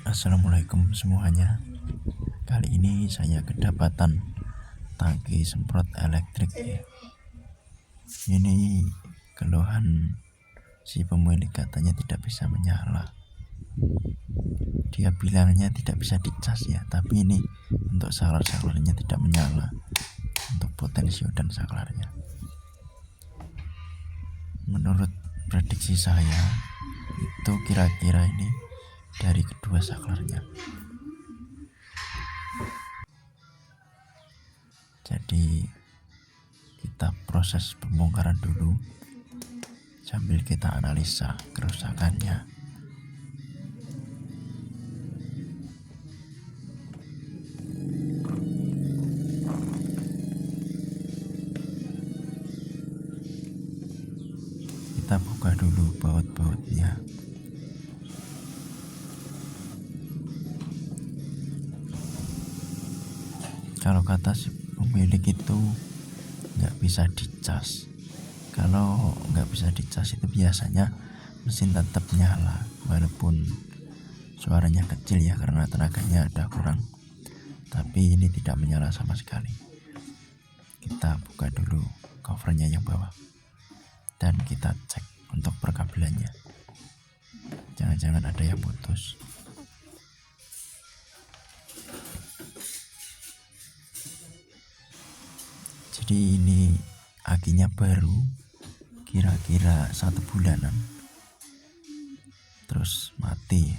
Assalamualaikum semuanya. Kali ini saya kedapatan tangki semprot elektrik ya. Ini keluhan si pemilik, katanya tidak bisa menyala. Dia bilangnya tidak bisa dicas ya, tapi ini untuk saklar-saklarnya tidak menyala, untuk potensio dan saklarnya. Menurut prediksi saya itu kira-kira ini dari kedua saklarnya. Jadi kita proses pembongkaran dulu sambil kita analisa kerusakannya. Kita buka dulu baut-bautnya. Kalau kata si pemilik itu nggak bisa dicas. Kalau nggak bisa dicas itu biasanya mesin tetap nyala walaupun suaranya kecil ya, karena tenaganya ada kurang. Tapi ini tidak menyala sama sekali. Kita buka dulu covernya yang bawah dan kita cek untuk perkabelannya. Jangan-jangan ada yang putus. Jadi ini akinya baru, kira-kira 1 bulanan, terus mati.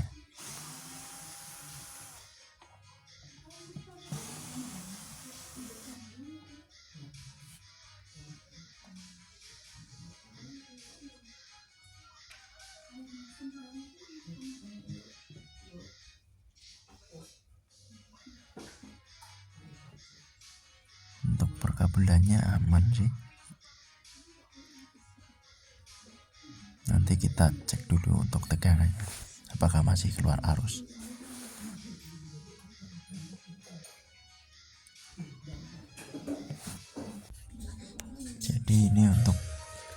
Untuk perkabelannya aman sih. Nanti kita cek dulu untuk tegangannya, apakah masih keluar arus. Jadi ini untuk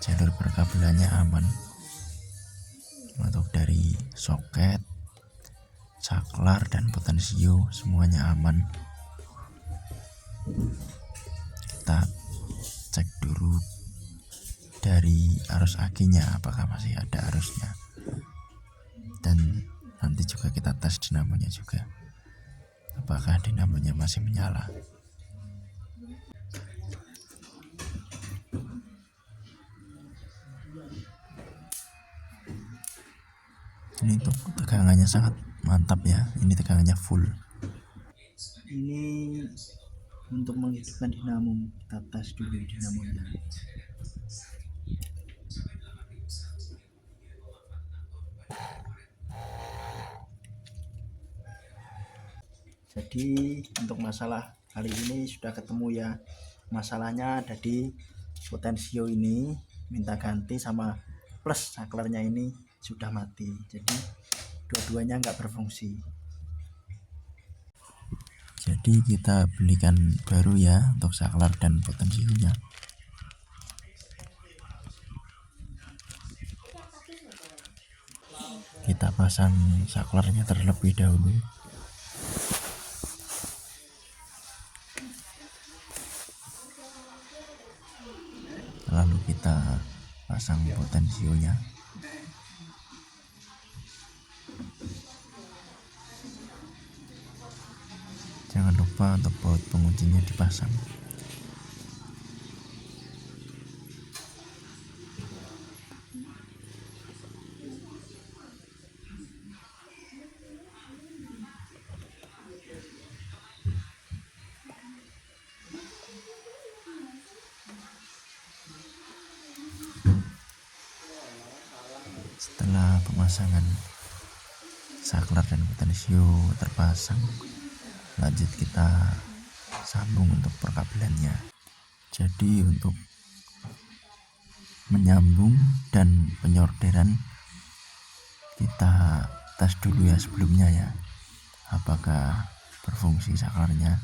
jalur perkabelannya aman. Untuk dari soket, saklar dan potensio semuanya aman. Kita cek dulu dari arus akinya apakah masih ada arusnya, dan nanti juga kita tes dinamonya juga apakah dinamonya masih menyala. Ini untuk tegangannya sangat mantap ya, ini tegangannya full. Ini untuk menghidupkan dinamo, kita tes dulu dinamonya. Jadi untuk masalah kali ini sudah ketemu ya. Masalahnya ada di potensio ini, minta ganti, sama plus saklarnya ini sudah mati. Jadi dua-duanya nggak berfungsi. Jadi kita belikan baru ya untuk saklar dan potensionya. Kita pasang saklarnya terlebih dahulu. Lalu kita pasang potensionya. Jangan lupa untuk baut penguncinya dipasang. Setelah pemasangan saklar dan potensio terpasang, lanjut kita sambung untuk perkabelannya. Jadi untuk menyambung dan penyorderan kita tes dulu ya sebelumnya ya, apakah berfungsi saklarnya.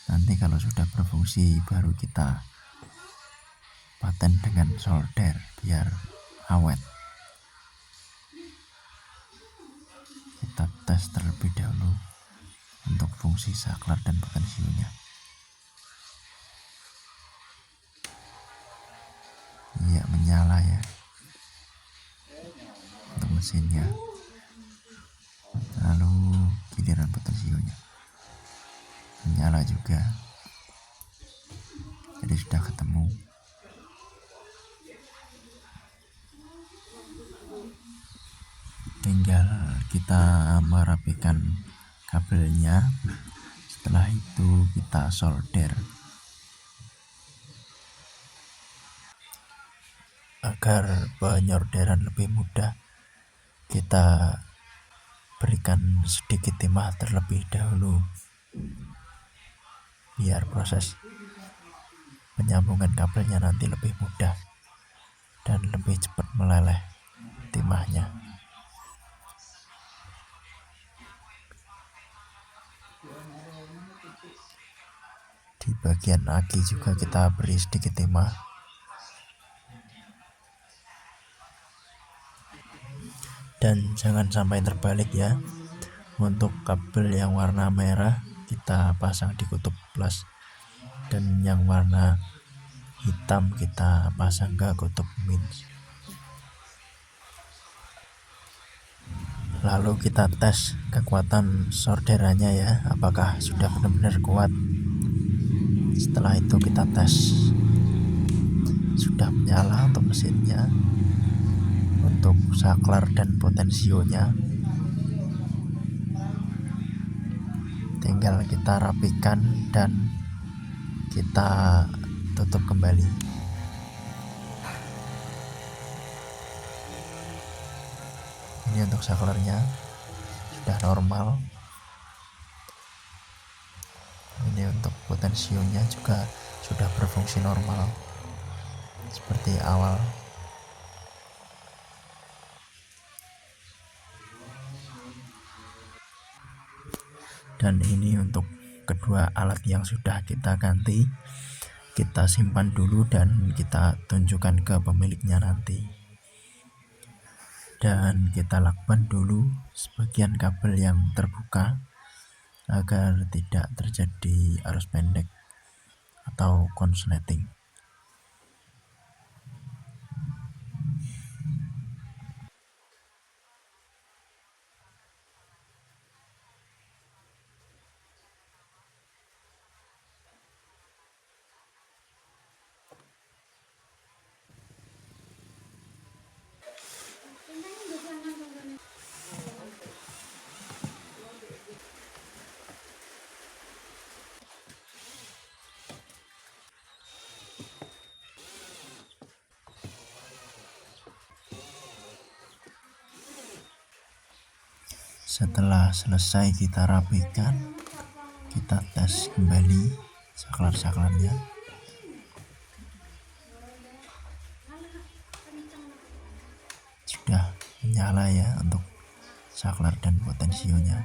Nanti kalau sudah berfungsi baru kita paten dengan solder biar awet. Kita tes tes terlebih dahulu untuk fungsi saklar dan potensionya. Iya, menyala ya untuk mesinnya. Lalu giliran potensionya menyala juga, jadi sudah ketemu. Tinggal kita merapikan kabelnya, setelah itu kita solder agar penyorderan lebih mudah. Kita berikan sedikit timah terlebih dahulu biar proses penyambungan kabelnya nanti lebih mudah dan lebih cepat meleleh timahnya. Di bagian aki juga kita beri sedikit timah. Dan jangan sampai terbalik ya. Untuk kabel yang warna merah kita pasang di kutub plus, dan yang warna hitam kita pasang ke kutub minus. Lalu kita tes kekuatan solderannya ya, apakah sudah benar-benar kuat. Setelah itu kita tes sudah menyala untuk mesinnya, untuk saklar dan potensionya. Tinggal kita rapikan dan kita tutup kembali. Ini untuk saklarnya sudah normal. Ini untuk potensionya juga sudah berfungsi normal seperti awal. Dan ini untuk kedua alat yang sudah kita ganti, kita simpan dulu dan kita tunjukkan ke pemiliknya nanti. Dan kita lakban dulu sebagian kabel yang terbuka agar tidak terjadi arus pendek atau konsleting. Setelah selesai kita rapikan, kita tes kembali saklar-saklarnya. Sudah menyala ya untuk saklar dan potensionya.